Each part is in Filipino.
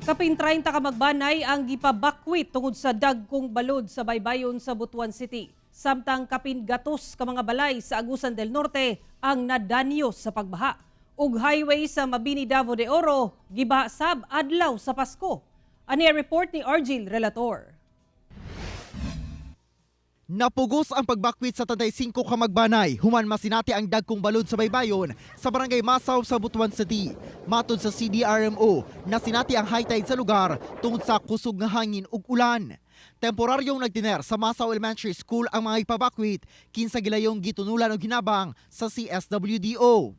Kapin 30 ka magbanay ang gipabakwit tungod sa dagkong balod sa baybayon sa Butuan City. Samtang kapin gatos ka mga balay sa Agusan del Norte ang nadanyo sa pagbaha. Ug highway sa Mabini Davao de Oro gibasab adlaw sa Pasko. Ani report ni Argil Relator. Napugos ang pagbakwit sa 35 ka magbanay, human masinati ang dagkong balod sa baybayon sa barangay Masaw sa Butuan City. Matod sa CDRMO, nasinati ang high tide sa lugar tungod sa kusog nga hangin ug ulan. Temporaryong nagtiner sa Masaw Elementary School ang mga ipabakwit, kinsa gilayong gitunulan og hinabang sa CSWDO.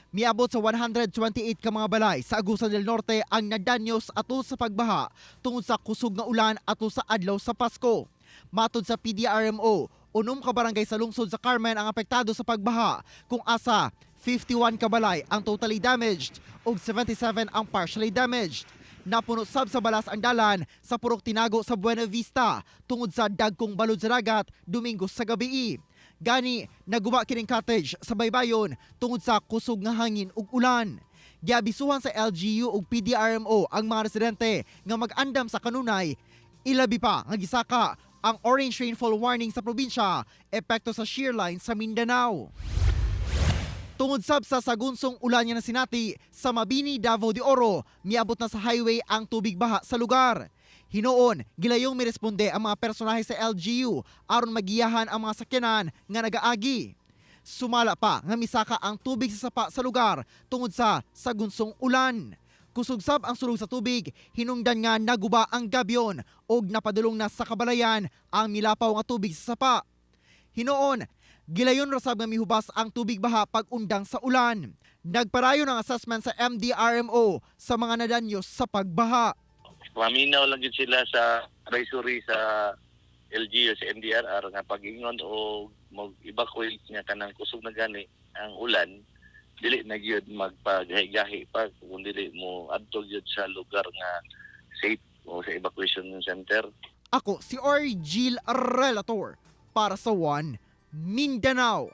Miabot sa 128 ka mga balay sa Agusan del Norte ang nadanyos ato sa pagbaha tungod sa kusog nga ulan ato sa adlaw sa Pasko. Matod sa PDRMO, 6 ka barangay sa lungsod sa Carmen ang apektado sa pagbaha, kung asa 51 ka balay ang totally damaged ug 77 ang partially damaged. Napuno sab sa balas ang dalan sa Purok Tinago sa Buena Vista tungod sa dagkong balod sa dagat Domingo sa gabii. Gani, naguba kining cottage sa baybayon tungod sa kusog nga hangin ug ulan. Giabisuhan sa LGU ug PDRMO ang mga residente nga mag-andam sa kanunay. Ilabi pa nga gisaka ang orange rainfall warning sa probinsya, epekto sa shear line sa Mindanao. Tungod sab sa sagunsong ulan nga nasinati sa Mabini, Davao de Oro, miabot na sa highway ang tubig baha sa lugar. Hinoon, gilayong miresponde ang mga personahe sa LGU aron magiyahan ang mga sakyanan nga nagaagi. Sumala pa nga misaka ang tubig sa sapa sa lugar tungod sa sagunsong ulan. Kusog sab ang sulog sa tubig, hinungdan nga naguba ang gabyon og napadulong na sa kabalayan ang milapaw nga tubig sa sapa. Hinoon, gilayon ra sab nga mihubas ang tubig baha pag-undang sa ulan. Nagparayon ang assessment sa MDRMO sa mga nadanyos sa pagbaha. Maminaw lang yun sila sa advisory sa LGU sa MDRR nga pag-ingon o mag-evacuate nga kanang kusog na gani ang ulan, dili na gyud magpagahi-gahi pa kung dili mo adto gyud sa lugar nga safe o sa evacuation center. Ako si Argil Relator para sa One Mindanao.